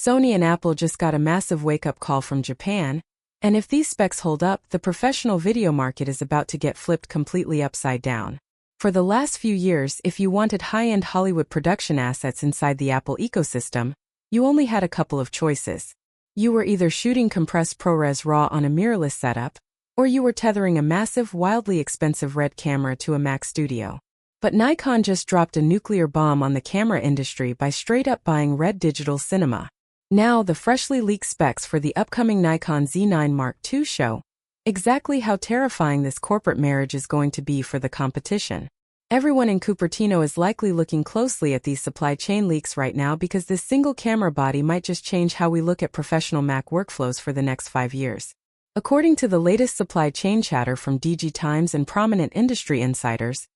Sony and Apple just got a massive wake-up call from Japan, and if these specs hold up, the professional video market is about to get flipped completely upside down. For the last few years, if you wanted high-end Hollywood production assets inside the Apple ecosystem, you only had a couple of choices. You were either shooting compressed ProRes RAW on a mirrorless setup, or you were tethering a massive, wildly expensive RED camera to a Mac studio. But Nikon just dropped a nuclear bomb on the camera industry by straight-up buying RED Digital Cinema. Now, the freshly leaked specs for the upcoming Nikon Z9 Mark II show exactly how terrifying this corporate marriage is going to be for the competition. Everyone in Cupertino is likely looking closely at these supply chain leaks right now because this single camera body might just change how we look at professional Mac workflows for the next 5 years. According to the latest supply chain chatter from DigiTimes and prominent industry insiders,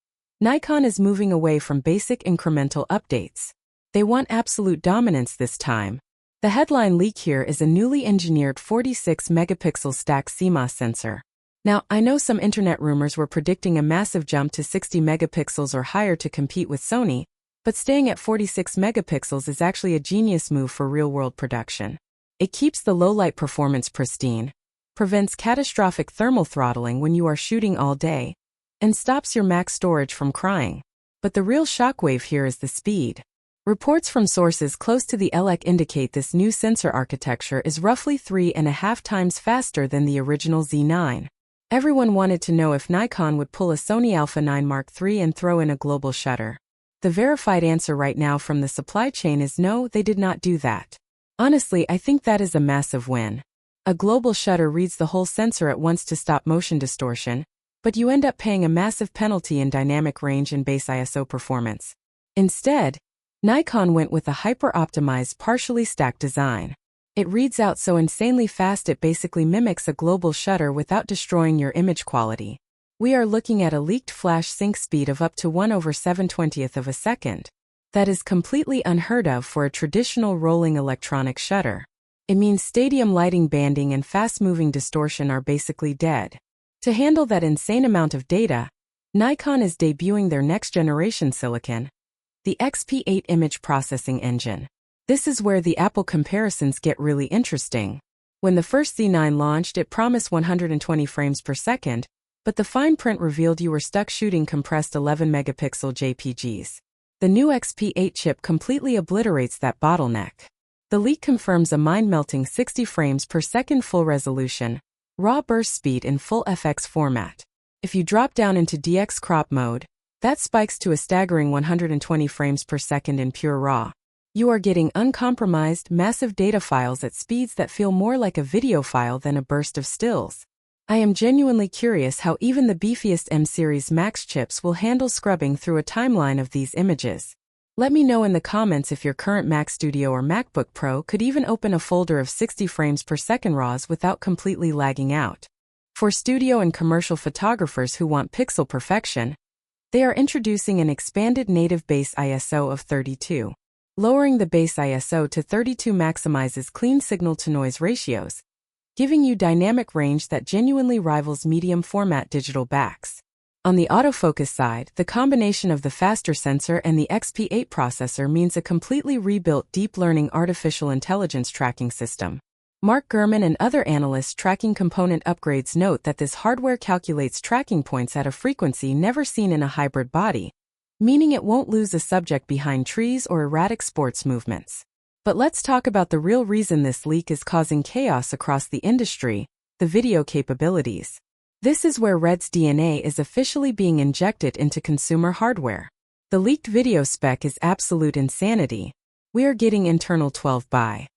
Nikon is moving away from basic incremental updates. They want absolute dominance this time. The headline leak here is a newly engineered 46-megapixel stacked CMOS sensor. Now, I know some internet rumors were predicting a massive jump to 60 megapixels or higher to compete with Sony, but staying at 46 megapixels is actually a genius move for real-world production. It keeps the low-light performance pristine, prevents catastrophic thermal throttling when you are shooting all day, and stops your Mac storage from crying. But the real shockwave here is the speed. Reports from sources close to the LEC indicate this new sensor architecture is roughly 3.5 times faster than the original Z9. Everyone wanted to know if Nikon would pull a Sony Alpha 9 Mark III and throw in a global shutter. The verified answer right now from the supply chain is no, they did not do that. Honestly, I think that is a massive win. A global shutter reads the whole sensor at once to stop motion distortion, but you end up paying a massive penalty in dynamic range and base ISO performance. Instead, Nikon went with a hyper-optimized partially stacked design. It reads out so insanely fast it basically mimics a global shutter without destroying your image quality. We are looking at a leaked flash sync speed of up to 1/720th of a second. That is completely unheard of for a traditional rolling electronic shutter. It means stadium lighting banding and fast-moving distortion are basically dead. To handle that insane amount of data, Nikon is debuting their next-generation silicon, the XP8 image processing engine. This is where the Apple comparisons get really interesting. When the first Z9 launched, it promised 120 frames per second, but the fine print revealed you were stuck shooting compressed 11-megapixel JPGs. The new XP8 chip completely obliterates that bottleneck. The leak confirms a mind-melting 60 frames per second full-resolution, raw burst speed in full FX format. If you drop down into DX crop mode, that spikes to a staggering 120 frames per second in pure RAW. You are getting uncompromised, massive data files at speeds that feel more like a video file than a burst of stills. I am genuinely curious how even the beefiest M-series Max chips will handle scrubbing through a timeline of these images. Let me know in the comments if your current Mac Studio or MacBook Pro could even open a folder of 60 frames per second RAWs without completely lagging out. For studio and commercial photographers who want pixel perfection, they are introducing an expanded native base ISO of 32. Lowering the base ISO to 32 maximizes clean signal-to-noise ratios, giving you dynamic range that genuinely rivals medium-format digital backs. On the autofocus side, the combination of the faster sensor and the XP8 processor means a completely rebuilt deep learning artificial intelligence tracking system. Mark Gurman and other analysts tracking component upgrades note that this hardware calculates tracking points at a frequency never seen in a hybrid body, meaning it won't lose a subject behind trees or erratic sports movements. But let's talk about the real reason this leak is causing chaos across the industry, the video capabilities. This is where RED's DNA is officially being injected into consumer hardware. The leaked video spec is absolute insanity. We are getting internal 12x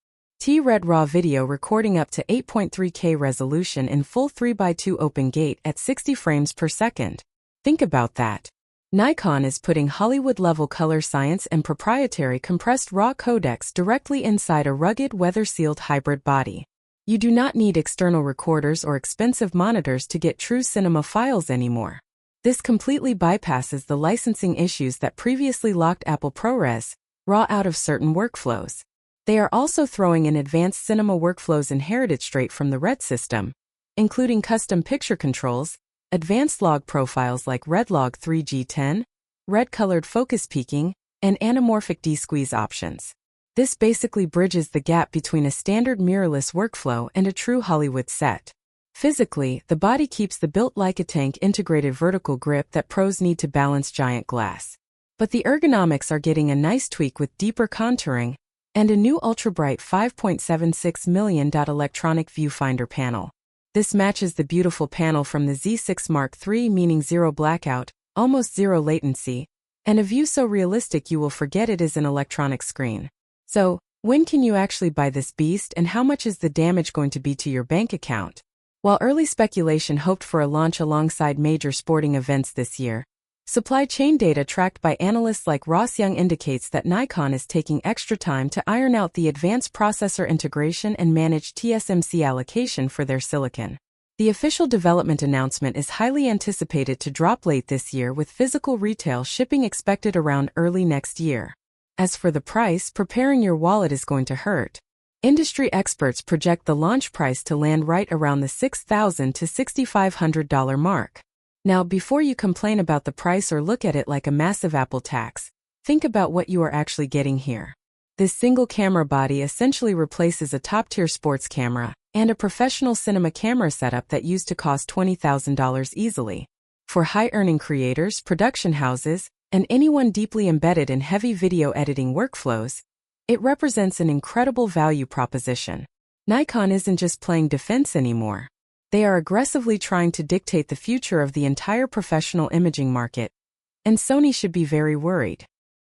RED RAW video recording up to 8.3K resolution in full 3x2 open gate at 60 frames per second. Think about that. Nikon is putting Hollywood-level color science and proprietary compressed RAW codecs directly inside a rugged, weather-sealed hybrid body. You do not need external recorders or expensive monitors to get true cinema files anymore. This completely bypasses the licensing issues that previously locked Apple ProRes RAW out of certain workflows. They are also throwing in advanced cinema workflows inherited straight from the RED system, including custom picture controls, advanced log profiles like RED Log3G10, red-colored focus peaking, and anamorphic desqueeze options. This basically bridges the gap between a standard mirrorless workflow and a true Hollywood set. Physically, the body keeps the built-like-a-tank integrated vertical grip that pros need to balance giant glass. But the ergonomics are getting a nice tweak with deeper contouring and a new ultra-bright 5.76 million electronic viewfinder panel. This matches the beautiful panel from the Z9 Mark III, meaning zero blackout, almost zero latency, and a view so realistic you will forget it is an electronic screen. So, when can you actually buy this beast, and how much is the damage going to be to your bank account? While early speculation hoped for a launch alongside major sporting events this year, supply chain data tracked by analysts like Ross Young indicates that Nikon is taking extra time to iron out the advanced processor integration and manage TSMC allocation for their silicon. The official development announcement is highly anticipated to drop late this year, with physical retail shipping expected around early next year. As for the price, preparing your wallet is going to hurt. Industry experts project the launch price to land right around the $6,000 to $6,500 mark. Now, before you complain about the price or look at it like a massive Apple tax, think about what you are actually getting here. This single camera body essentially replaces a top-tier sports camera and a professional cinema camera setup that used to cost $20,000 easily. For high-earning creators, production houses, and anyone deeply embedded in heavy video editing workflows, it represents an incredible value proposition. Nikon isn't just playing defense anymore. They are aggressively trying to dictate the future of the entire professional imaging market, and Sony should be very worried.